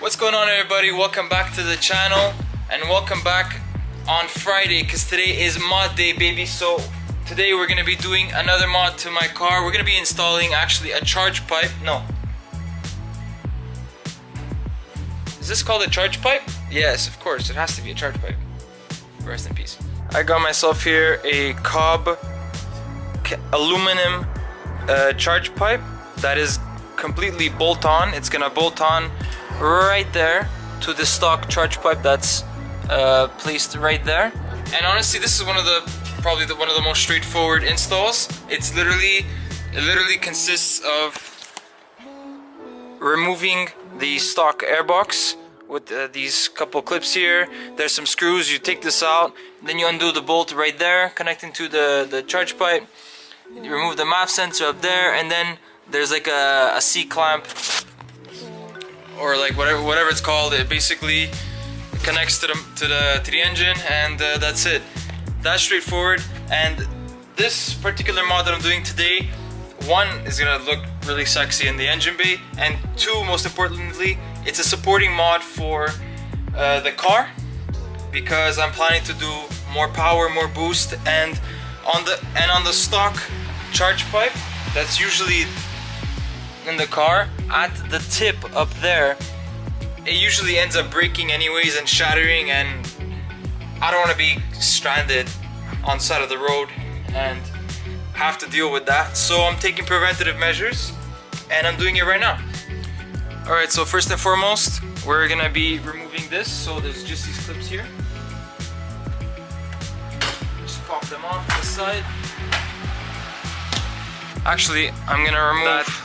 What's going on, everybody? Welcome back to the channel and welcome back on Friday, because today is mod day, baby. So today we're gonna be doing another mod to my car. We're gonna be installing actually a charge pipe. No, is this called a charge pipe? Yes, of course, it has to be a charge pipe. Rest in peace. I got myself here a COBB aluminum charge pipe that is completely bolt on. It's gonna bolt on right there to the stock charge pipe that's placed right there. And honestly, this is one of the one of the most straightforward installs. It literally consists of removing the stock airbox with these couple clips here. There's some screws. You take this out, then you undo the bolt right there connecting to the charge pipe. You remove the MAF sensor up there, and then there's like a C-clamp, or like whatever it's called. It basically connects to the engine, and that's it. That's straightforward. And this particular mod that I'm doing today, one, is gonna look really sexy in the engine bay, and two, most importantly, it's a supporting mod for the car, because I'm planning to do more power, more boost, and on the stock charge pipe that's usually in the car, at the tip up there, it usually ends up breaking anyways and shattering, and I don't want to be stranded on the side of the road and have to deal with that. So I'm taking preventative measures, and I'm doing it right now. Alright, so first and foremost, we're gonna be removing this. So there's just these clips here. Just pop them off the side. Actually, I'm gonna remove that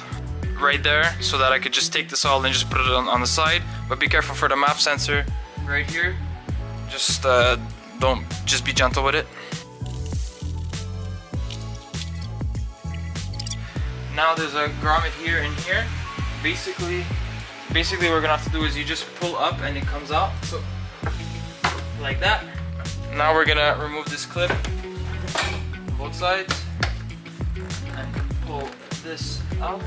right there so that I could just take this all and just put it on the side. But be careful for the MAF sensor right here. Just just be gentle with it. Now there's a grommet here and here. Basically what we're gonna have to do is you just pull up and it comes out, so like that. Now we're gonna remove this clip on both sides and pull this out.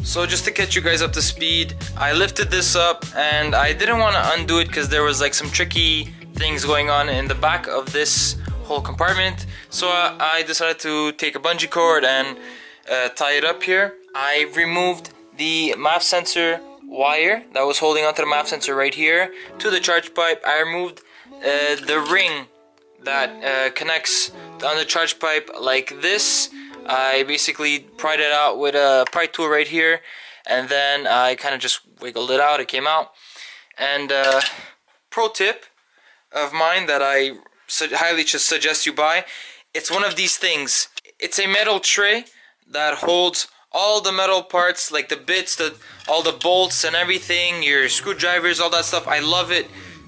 So just to catch you guys up to speed, I lifted this up and I didn't want to undo it because there was like some tricky things going on in the back of this whole compartment. So I decided to take a bungee cord and tie it up here. I removed the MAF sensor wire that was holding onto the MAF sensor right here to the charge pipe. I removed the ring that connects on the charge pipe like this. I basically pried it out with a pry tool right here, and then I kind of just wiggled it out. It came out. And pro tip of mine that I highly just suggest you buy, it's one of these things. It's a metal tray that holds all the metal parts, like the bits, all the bolts and everything, your screwdrivers, all that stuff. I love it.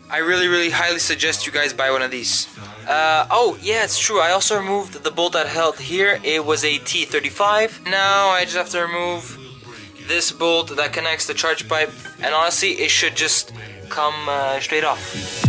I really highly suggest you guys buy one of these. Oh yeah, it's true, I also removed the bolt that held here. It was a T35. Now I just have to remove this bolt that connects the charge pipe, and honestly it should just come straight off.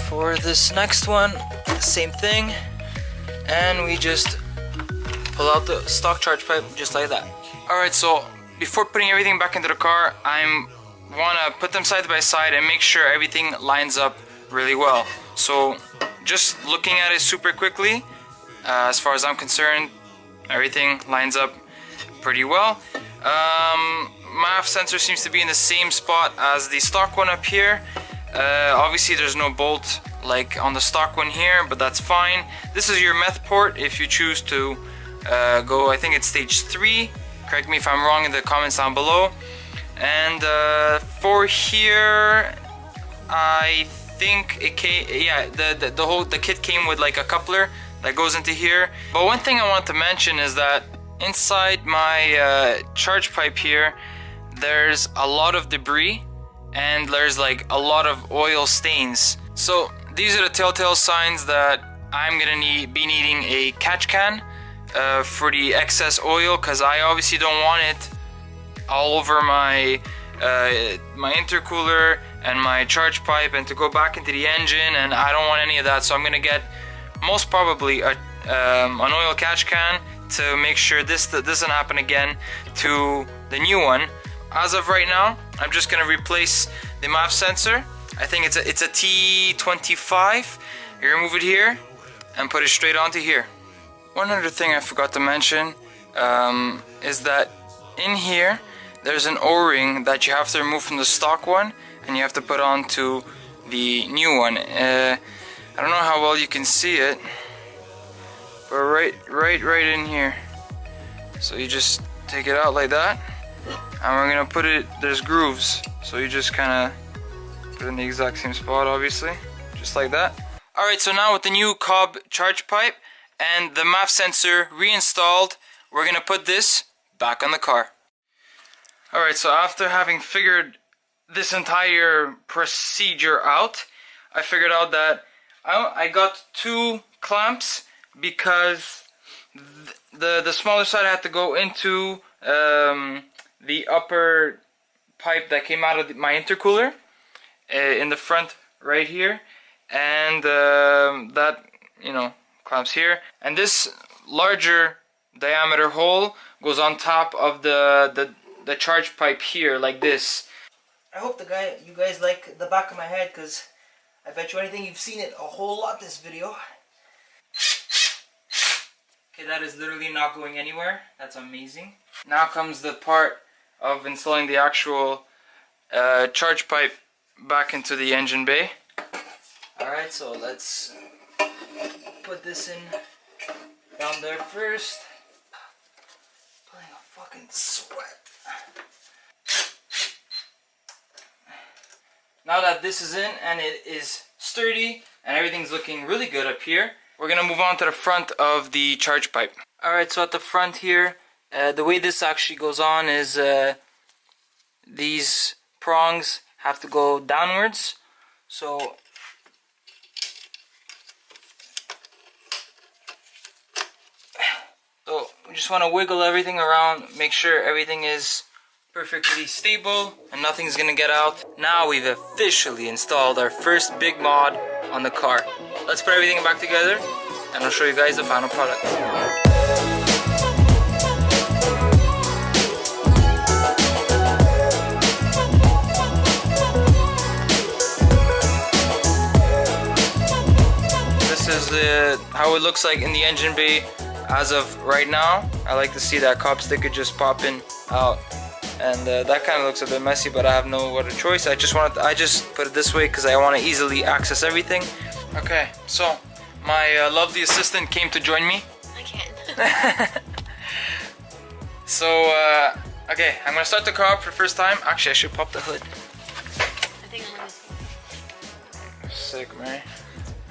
For this next one, same thing, and we just pull out the stock charge pipe just like that. Alright, so before putting everything back into the car, I want to put them side by side and make sure everything lines up really well. So just looking at it super quickly, as far as I'm concerned, everything lines up pretty well. MAF sensor seems to be in the same spot as the stock one up here. Obviously there's no bolt like on the stock one here, but that's fine. This is your meth port if you choose to go, I think it's stage 3. Correct me if I'm wrong in the comments down below. And for here, I think it came, yeah, the kit came with like a coupler that goes into here. But one thing I want to mention is that inside my charge pipe here, there's a lot of debris and there's like a lot of oil stains. So these are the telltale signs that I'm gonna be needing a catch can for the excess oil, because I obviously don't want it all over my my intercooler and my charge pipe and to go back into the engine, and I don't want any of that, so I'm gonna get most probably an oil catch can to make sure this doesn't happen again to the new one. As of right now, I'm just gonna replace the MAF sensor. I think it's a T25. You remove it here and put it straight onto here. One other thing I forgot to mention is that in here there's an O-ring that you have to remove from the stock one and you have to put onto the new one. I don't know how well you can see it, but right in here. So you just take it out like that, and we're gonna put it, there's grooves, so you just kind of put it in the exact same spot, obviously, just like that. Alright, so now with the new COBB charge pipe and the MAF sensor reinstalled, we're gonna put this back on the car. Alright, so after having figured this entire procedure out, I figured out that I got 2 clamps because the smaller side had to go into the upper pipe that came out of my intercooler in the front right here, and that, you know, clamps here, and this larger diameter hole goes on top of the charge pipe here, like this. I hope you guys like the back of my head, because I bet you anything you've seen it a whole lot this video. Okay, that is literally not going anywhere. That's amazing. Now comes the part of installing the actual charge pipe back into the engine bay. Alright, so let's put this in down there first. Pulling a fucking sweat. Now that this is in and it is sturdy and everything's looking really good up here, we're gonna move on to the front of the charge pipe. Alright, so at the front here, the way this actually goes on is these prongs have to go downwards. So we just want to wiggle everything around, make sure everything is perfectly stable and nothing's gonna get out. Now we've officially installed our first big mod on the car. Let's put everything back together and I'll show you guys the final product. This is how it looks like in the engine bay as of right now. I like to see that COBB sticker just popping out. And that kind of looks a bit messy, but I have no other choice. I just put it this way because I want to easily access everything. Okay, so my lovely assistant came to join me. I can't. So okay, I'm gonna start the car up for the first time. Actually, I should pop the hood. I think I'm gonna see. Sick, man.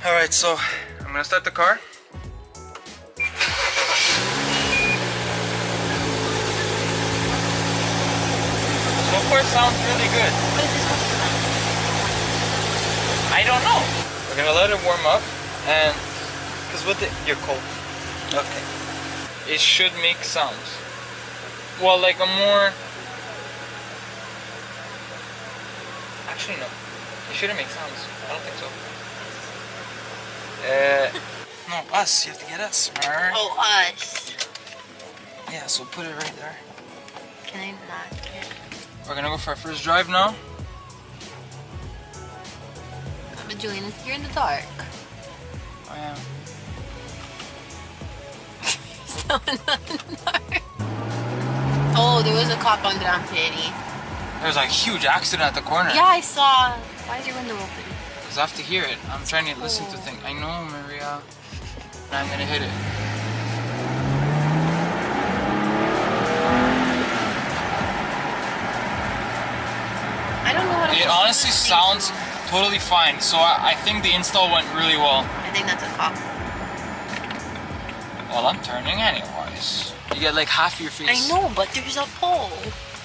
All right, so I'm gonna start the car. So far sounds really good. What is this supposed to sound? I don't know. We're gonna let it warm up, and because with it, you're cold. Okay. It should make sounds. Well, like a more. Actually, no. It shouldn't make sounds. I don't think so. No, us. You have to get us. Oh, us. Yeah. So put it right there. Can I not get? We're gonna go for our first drive now. But Julian, you're in the dark. I am. Still in the dark. Oh, there was a cop on Grand Prairie. There was a huge accident at the corner. Yeah, I saw. Why is your window open? Because I have to hear it. I'm trying to listen to things. I know, Maria. And I'm gonna hit it. I don't know how to. It honestly sounds totally fine. So I think the install went really well. I think that's a cop. Well, I'm turning anyways. You get like half your face. I know, but there's a pole.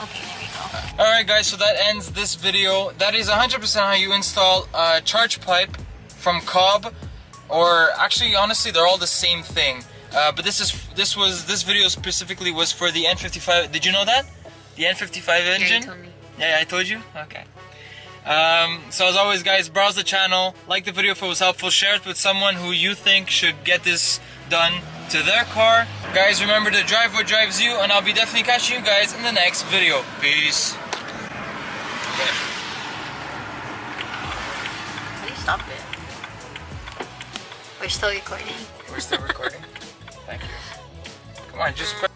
Okay, there we go. Alright guys, so that ends this video. That is 100% how you install a charge pipe from COBB. Or actually, honestly, they're all the same thing. But this video specifically was for the N55. Did you know that? The N55 engine? Yeah, you told me. Yeah, I told you? Okay. So as always, guys, browse the channel, like the video if it was helpful, share it with someone who you think should get this done to their car. Guys, remember to drive what drives you, and I'll be definitely catching you guys in the next video. Peace. Okay. How do you stop it? We're still recording. We're still recording. Thank you. Come on, just press.